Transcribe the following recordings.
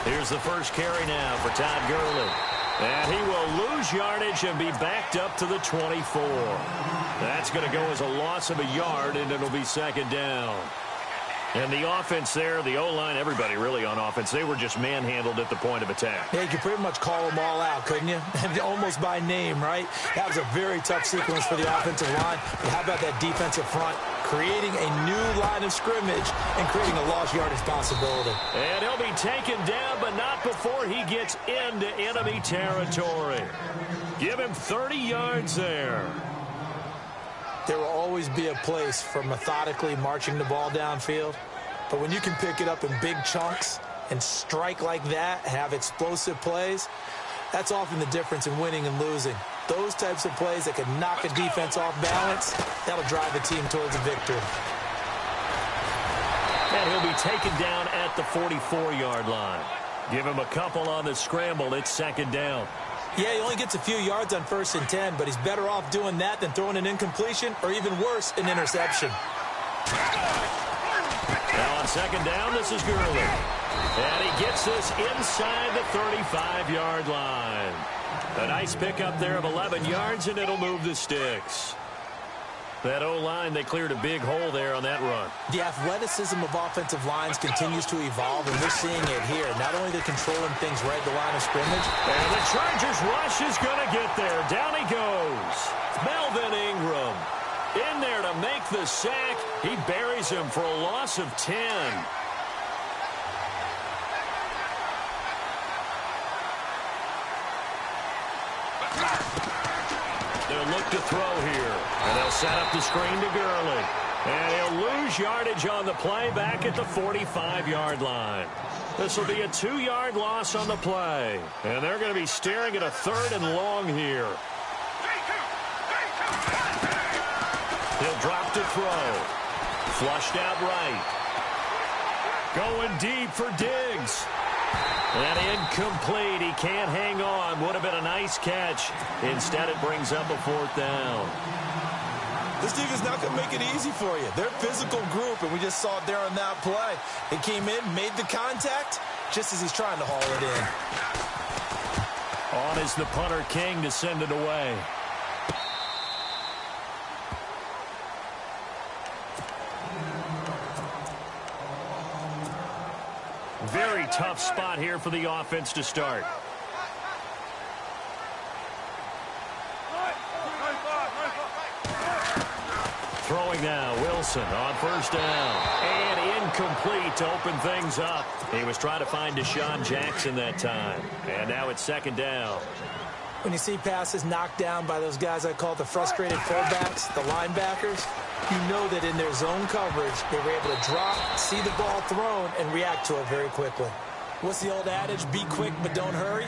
Here's the first carry now for Todd Gurley. And he will lose yardage and be backed up to the 24. That's going to go as a loss of a yard, and it'll be second down. And the offense there, the O-line, everybody really on offense, they were just manhandled at the point of attack. Yeah, you could pretty much call them all out, couldn't you? Almost by name, right? That was a very tough sequence for the offensive line. But how about that defensive front? Creating a new line of scrimmage and creating a lost yardage possibility. And he'll be taken down, but not before he gets into enemy territory. Give him 30 yards there. There will always be a place for methodically marching the ball downfield. But when you can pick it up in big chunks and strike like that, have explosive plays, that's often the difference in winning and losing. Those types of plays that can knock a defense off balance, that'll drive the team towards a victory. And he'll be taken down at the 44-yard line. Give him a couple on the scramble. It's second down. Yeah, he only gets a few yards on 1st and 10, but he's better off doing that than throwing an incompletion or even worse, an interception. Now on second down, this is Gurley. And he gets this inside the 35-yard line. A nice pickup there of 11 yards, and it'll move the sticks. That O-line, they cleared a big hole there on that run. The athleticism of offensive lines continues to evolve, and we're seeing it here. Not only they're controlling things right at the line of scrimmage. And the Chargers rush is going to get there. Down he goes. Melvin Ingram in there to make the sack. He buries him for a loss of 10. They'll look to throw here. And they'll set up the screen to Gurley. And he'll lose yardage on the play back at the 45-yard line. This will be a 2-yard loss on the play. And they're going to be staring at a 3rd and long here. He'll drop to throw. Flushed out right. Going deep for Diggs. And incomplete. He can't hang on. Would have been a nice catch. Instead, it brings up a 4th down. This team is not going to make it easy for you. They're a physical group, and we just saw it there on that play. They came in, made the contact, just as he's trying to haul it in. On is the punter King to send it away. Very tough spot here for the offense to start. Throwing now, Wilson on 1st down. And incomplete to open things up. He was trying to find Deshaun Jackson that time. And now it's 2nd down. When you see passes knocked down by those guys I call the frustrated fullbacks, the linebackers, you know that in their zone coverage, they were able to drop, see the ball thrown, and react to it very quickly. What's the old adage? Be quick, but don't hurry.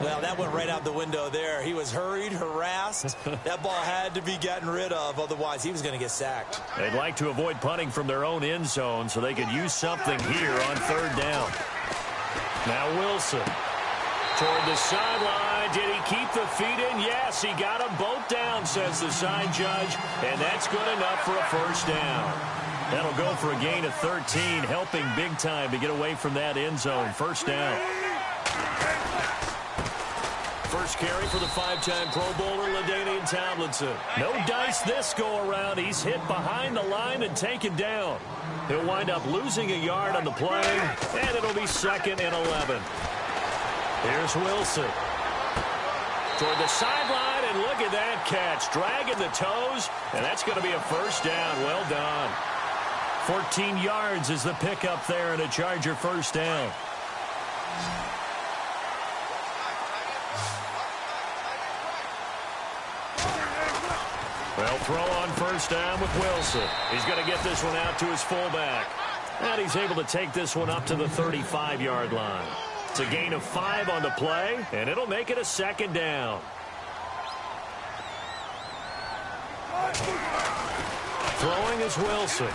Well, that went right out the window there. He was hurried, harassed. That ball had to be gotten rid of, otherwise he was going to get sacked. They'd like to avoid punting from their own end zone so they could use something here on 3rd down. Now Wilson toward the sideline. Did he keep the feet in? Yes, he got them both down, says the sign judge, and that's good enough for a 1st down. That'll go for a gain of 13, helping big time to get away from that end zone. 1st down. First carry for the 5-time Pro Bowler, LaDainian Tomlinson. No dice this go-around. He's hit behind the line and taken down. He'll wind up losing a yard on the play, and it'll be 2nd and 11. Here's Wilson. Toward the sideline, and look at that catch. Dragging the toes, and that's going to be a 1st down. Well done. 14 yards is the pickup there, and a Charger 1st down. Well, throw on 1st down with Wilson. He's going to get this one out to his fullback. And he's able to take this one up to the 35-yard line. It's a gain of 5 on the play, and it'll make it a 2nd down. Throwing is Wilson.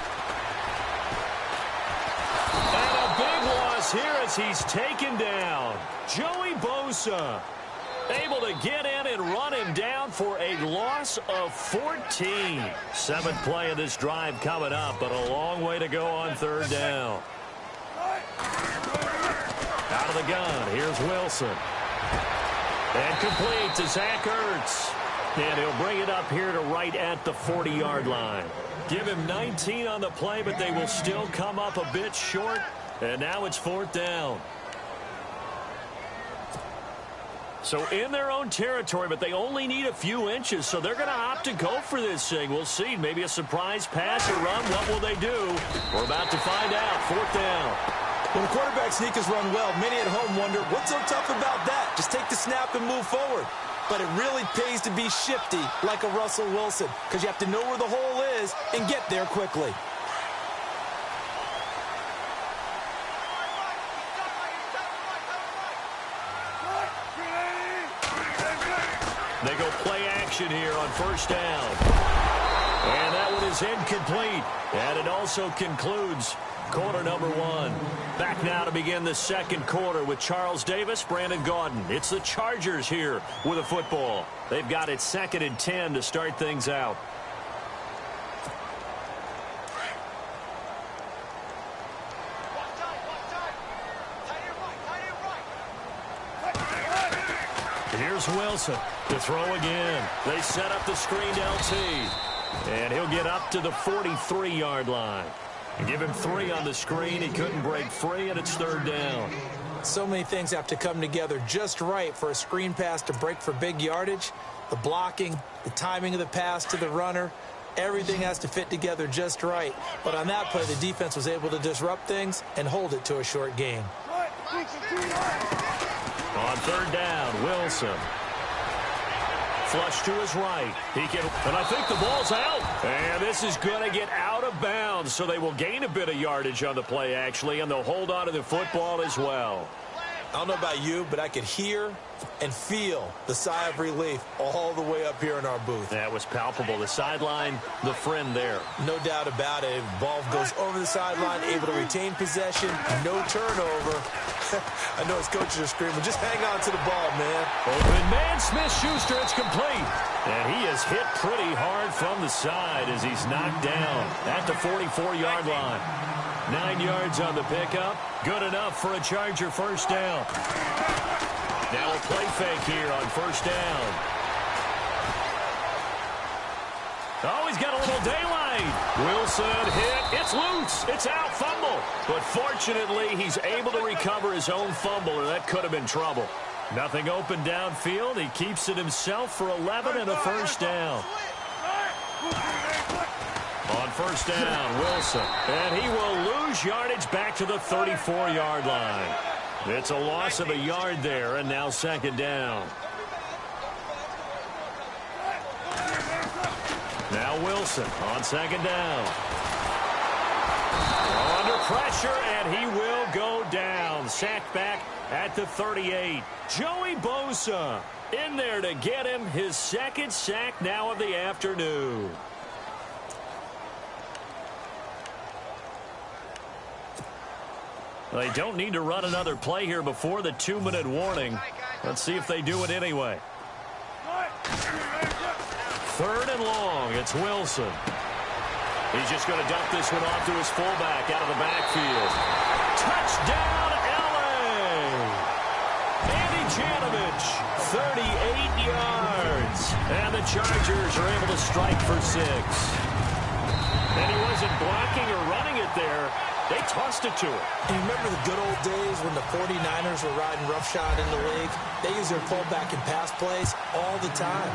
And a big loss here as he's taken down. Joey Bosa able to get in and run him down for a loss of 14. 7th play of this drive coming up, but a long way to go on 3rd down. Out Out of the gun, here's Wilson. And complete to Zach Ertz. And he'll bring it up here to right at the 40-yard line. Give him 19 on the play, but they will still come up a bit short. And now it's 4th down. So in their own territory, but they only need a few inches, so they're going to opt to go for this thing. We'll see. Maybe a surprise pass or run. What will they do? We're about to find out. 4th down. When the quarterback sneakers run well, many at home wonder, what's so tough about that? Just take the snap and move forward. But it really pays to be shifty like a Russell Wilson, because you have to know where the hole is and get there quickly. They go play action here on 1st down. And that one is incomplete. And it also concludes quarter number 1. Back now to begin the 2nd quarter with Charles Davis, Brandon Gaudin. It's the Chargers here with a football. They've got it 2nd and 10 to start things out. Here's Wilson to throw again. They set up the screened LT. And he'll get up to the 43-yard line. Give him 3 on the screen. He couldn't break free, and it's 3rd down. So many things have to come together just right for a screen pass to break for big yardage. The blocking, the timing of the pass to the runner, everything has to fit together just right. But on that play, the defense was able to disrupt things and hold it to a short gain. On 3rd down, Wilson. Flush to his right. And I think the ball's out. And this is going to get out of bounds, so they will gain a bit of yardage on the play, actually, and they'll hold on to the football as well. I don't know about you, but I could hear and feel the sigh of relief all the way up here in our booth. That was palpable. The sideline, the friend there. No doubt about it. Ball goes over the sideline, able to retain possession, no turnover. I know his coaches are screaming, just hang on to the ball, man. Open man, Smith-Schuster, it's complete. And he is hit pretty hard from the side as he's knocked down at the 44-yard line. 9 yards on the pickup. Good enough for a Charger 1st down. Now a play fake here on 1st down. Oh, he's got a little daylight. Wilson hit. It's loose. It's out. Fumble. But fortunately, he's able to recover his own fumble, or that could have been trouble. Nothing open downfield. He keeps it himself for 11 and a 1st down. On 1st down, Wilson. And he will lose yardage back to the 34-yard line. It's a loss of a yard there, and now 2nd down. Now Wilson on 2nd down. Under pressure, and he will go down. Sacked back at the 38. Joey Bosa in there to get him his 2nd sack now of the afternoon. They don't need to run another play here before the 2-minute warning. Let's see if they do it anyway. 3rd and long. It's Wilson. He's just going to dump this one off to his fullback out of the backfield. Touchdown, L.A. Andy Janovich, 38 yards. And the Chargers are able to strike for 6. And he wasn't blocking or running it there. They tossed it to him. You remember the good old days when the 49ers were riding roughshod in the league? They used their pullback and pass plays all the time.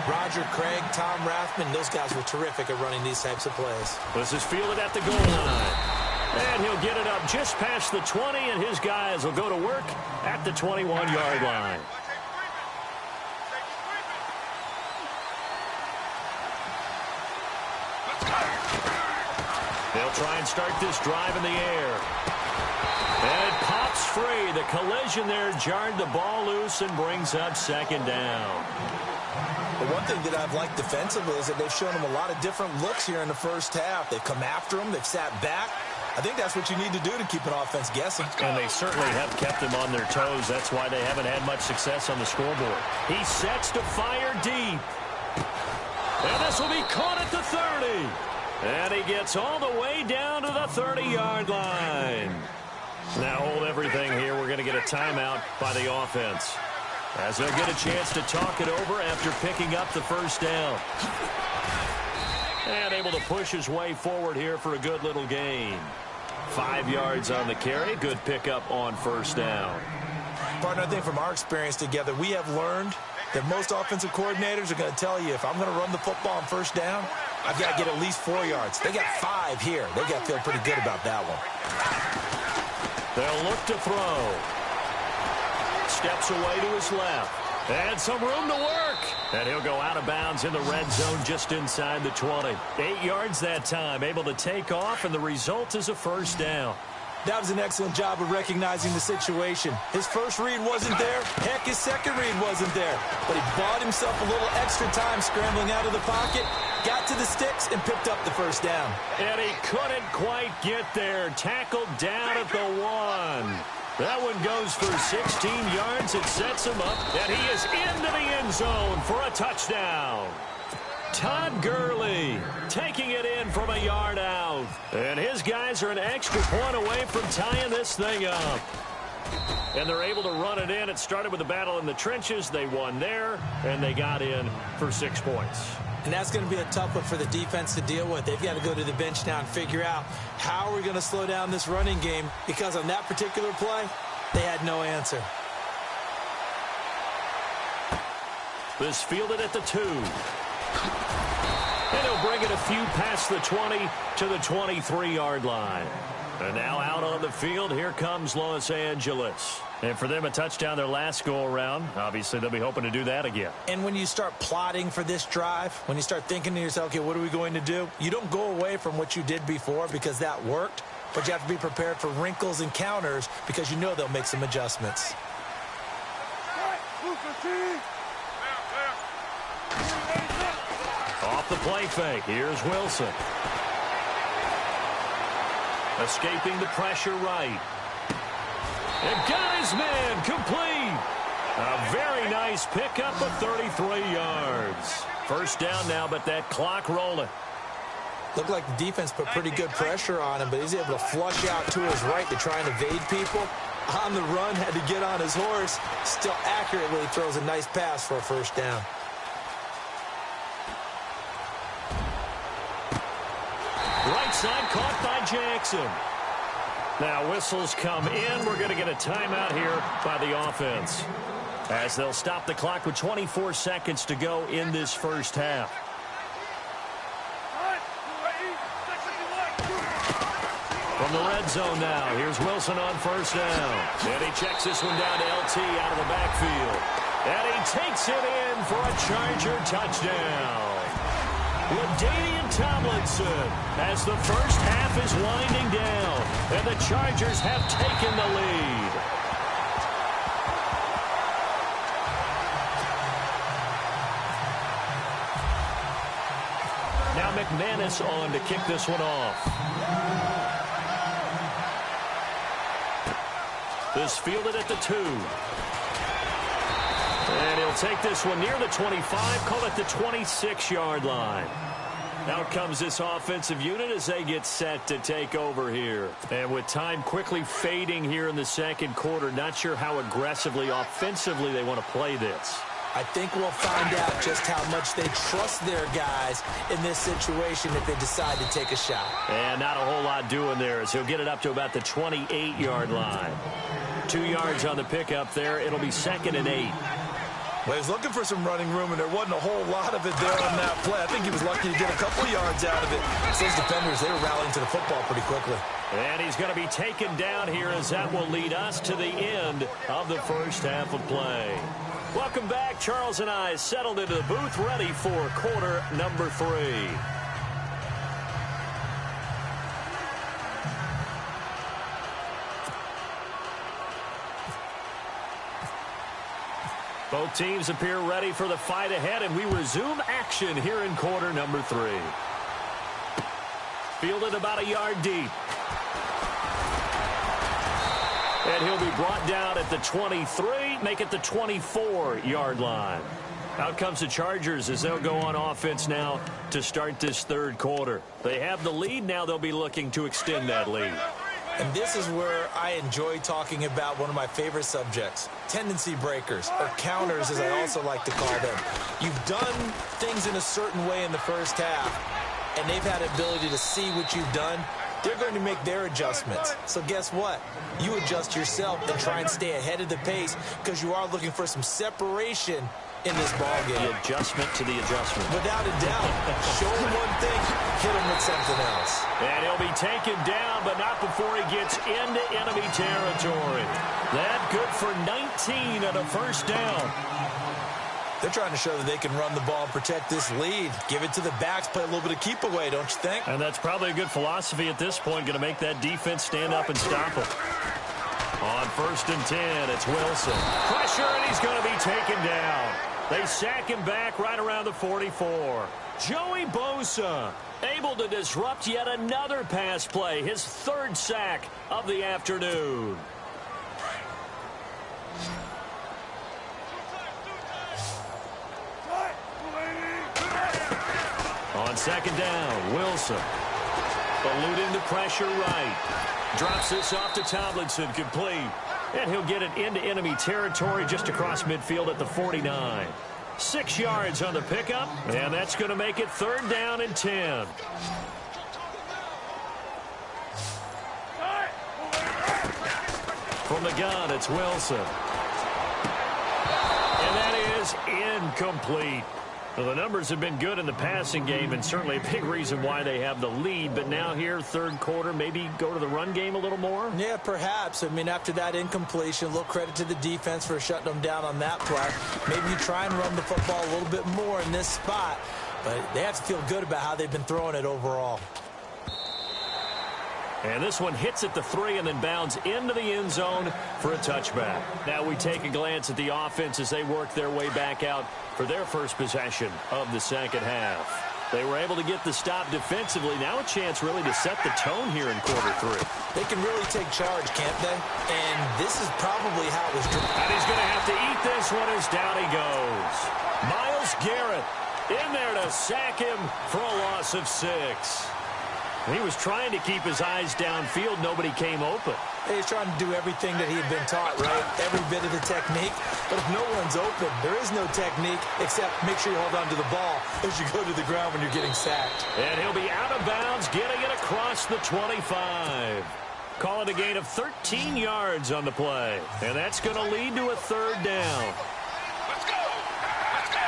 Roger Craig, Tom Rathman, those guys were terrific at running these types of plays. This is fielded at the goal line. And he'll get it up just past the 20, and his guys will go to work at the 21-yard line. They'll try and start this drive in the air. And it pops free. The collision there jarred the ball loose and brings up 2nd down. But one thing that I've liked defensively is that they've shown them a lot of different looks here in the 1st half. They've come after them. They've sat back. I think that's what you need to do to keep an offense guessing. And they certainly have kept them on their toes. That's why they haven't had much success on the scoreboard. He sets to fire deep. And this will be caught at the 30. And he gets all the way down to the 30-yard line. Now hold everything here. We're going to to get a timeout by the offense, as they'll get a chance to talk it over after picking up the first down. And able to push his way forward here for a good little gain. 5 yards on the carry. Good pickup on first down. Partner, I think from our experience together, we have learned that most offensive coordinators are going to tell you, if I'm going to run the football on first down, I've got to get at least 4 yards. They got 5 here. They got to feel pretty good about that one. They'll look to throw. Steps away to his left. And some room to work. And he'll go out of bounds in the red zone just inside the 20. 8 yards that time, able to take off, and the result is a first down. That was an excellent job of recognizing the situation. His first read wasn't there. Heck, his second read wasn't there. But he bought himself a little extra time scrambling out of the pocket, got to the sticks, and picked up the first down. And he couldn't quite get there. Tackled down at the 1. That one goes for 16 yards. It sets him up, and he is into the end zone for a touchdown. Todd Gurley taking it in from a yard out. And his guys are an extra point away from tying this thing up. And they're able to run it in. It started with a battle in the trenches. They won there, and they got in for 6 points. And that's going to be a tough one for the defense to deal with. They've got to go to the bench now and figure out how are we going to slow down this running game, because on that particular play, they had no answer. This fielded at the 2. And he'll bring it a few past the 20 to the 23-yard line. And now out on the field, here comes Los Angeles. And for them, a touchdown their last go-around. Obviously, they'll be hoping to do that again. And when you start plotting for this drive, when you start thinking to yourself, okay, what are we going to do? You don't go away from what you did before because that worked, but you have to be prepared for wrinkles and counters because you know they'll make some adjustments. Off the play fake, here's Wilson. Escaping the pressure right. And got his man complete. A very nice pickup of 33 yards. First down now, but that clock rolling. Looked like the defense put pretty good pressure on him, but he's able to flush out to his right to try and evade people. On the run, had to get on his horse. Still accurately throws a nice pass for a first down. Right side caught by Jackson. Now whistles come in. We're going to get a timeout here by the offense, as they'll stop the clock with 24 seconds to go in this first half. From the red zone now, here's Wilson on first down. And he checks this one down to LT out of the backfield. And he takes it in for a Charger touchdown. LaDainian Tomlinson, as the first half is winding down, and the Chargers have taken the lead. Now McManus on to kick this one off. This fielded at the 2. And he'll take this one near the 25, call it the 26-yard line. Out comes this offensive unit as they get set to take over here. And with time quickly fading here in the second quarter, not sure how aggressively, offensively they want to play this. I think we'll find out just how much they trust their guys in this situation if they decide to take a shot. And not a whole lot doing there, as he'll get it up to about the 28-yard line. 2 yards on the pickup there. It'll be 2nd and 8. Well, he's looking for some running room, and there wasn't a whole lot of it there on that play. I think he was lucky to get a couple yards out of it. Those defenders, they were rallying to the football pretty quickly. And he's going to be taken down here, as that will lead us to the end of the first half of play. Welcome back. Charles and I settled into the booth, ready for quarter number 3. Both teams appear ready for the fight ahead, and we resume action here in quarter number 3. Fielded about a yard deep. And he'll be brought down at the 23, make it the 24-yard line. Out comes the Chargers as they'll go on offense now to start this third quarter. They have the lead. Now they'll be looking to extend that lead. And this is where I enjoy talking about one of my favorite subjects, tendency breakers, or counters as I also like to call them. You've done things in a certain way in the first half, and they've had the ability to see what you've done. They're going to make their adjustments. So guess what? You adjust yourself and try and stay ahead of the pace because you are looking for some separation in this ballgame. The adjustment to the adjustment. Without a doubt. Show him one thing, hit him with something else. And he'll be taken down, but not before he gets into enemy territory. That good for 19 and a first down. They're trying to show that they can run the ball and protect this lead. Give it to the backs, play a little bit of keep away, don't you think? And that's probably a good philosophy at this point, going to make that defense stand up and stop him. On 1st and 10, it's Wilson. Pressure, and he's going to be taken down. They sack him back right around the 44. Joey Bosa able to disrupt yet another pass play, his 3rd sack of the afternoon. On 2nd down, Wilson. Eluding the pressure right. Drops this off to Tomlinson, complete. And he'll get it into enemy territory just across midfield at the 49. 6 yards on the pickup, and that's going to make it 3rd down and 10. From the gun, it's Wilson. And that is incomplete. Well, the numbers have been good in the passing game, and certainly a big reason why they have the lead. But now here, 3rd quarter, maybe go to the run game a little more? Yeah, perhaps. I mean, after that incompletion, a little credit to the defense for shutting them down on that play. Maybe you try and run the football a little bit more in this spot. But they have to feel good about how they've been throwing it overall. And this one hits at the 3 and then bounds into the end zone for a touchback. Now we take a glance at the offense as they work their way back out for their first possession of the second half. They were able to get the stop defensively. Now a chance really to set the tone here in quarter 3. They can really take charge, can't they? And this is probably how it was. And he's going to have to eat this one as down he goes. Myles Garrett in there to sack him for a loss of 6. He was trying to keep his eyes downfield. Nobody came open. He's trying to do everything that he had been taught, right? Every bit of the technique. But if no one's open, there is no technique except make sure you hold on to the ball as you go to the ground when you're getting sacked. And he'll be out of bounds, getting it across the 25. Call it a gain of 13 yards on the play. And that's going to lead to a 3rd down. Let's go! Let's go!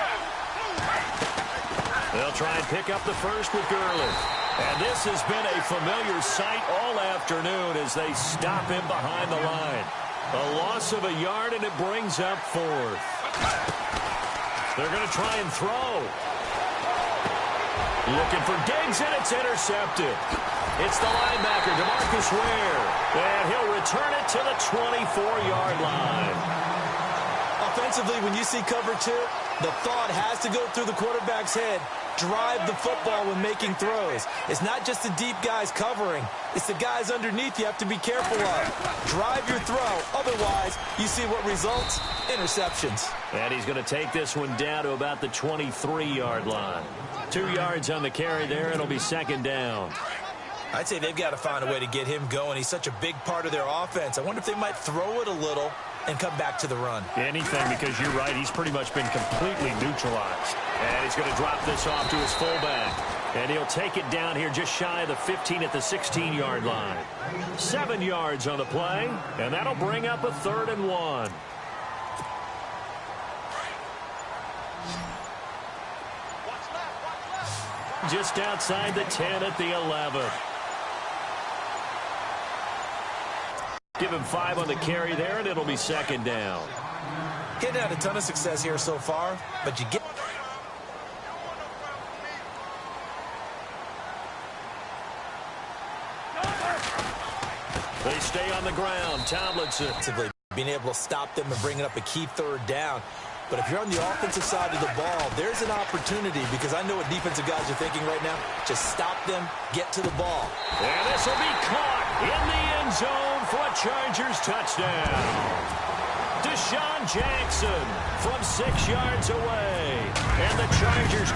They'll try and pick up the first with Gurley. And this has been a familiar sight all afternoon as they stop him behind the line. A loss of a yard, and it brings up 4th. They're going to try and throw. Looking for Diggs, and it's intercepted. It's the linebacker, DeMarcus Ware. And he'll return it to the 24-yard line. Offensively, when you see cover 2, the thought has to go through the quarterback's head. Drive the football when making throws. It's not just the deep guys covering. It's the guys underneath you have to be careful of. Drive your throw. Otherwise, you see what results? Interceptions. And he's going to take this one down to about the 23-yard line. 2 yards on the carry there. It'll be 2nd down. I'd say they've got to find a way to get him going. He's such a big part of their offense. I wonder if they might throw it a little and come back to the run. Anything, because you're right, he's pretty much been completely neutralized. And he's going to drop this off to his fullback. And he'll take it down here just shy of the 15 at the 16-yard line. 7 yards on the play, and that'll bring up a 3rd and 1. Just outside the 10 at the 11. Give him 5 on the carry there, and it'll be 2nd down. Getting had a ton of success here so far, but you get... They stay on the ground. Tomlinson. Being able to stop them and bringing up a key 3rd down. But if you're on the offensive side of the ball, there's an opportunity because I know what defensive guys are thinking right now. Just stop them, get to the ball. And this will be caught in the end zone for a Chargers touchdown. Deshaun Jackson from 6 yards away. And the Chargers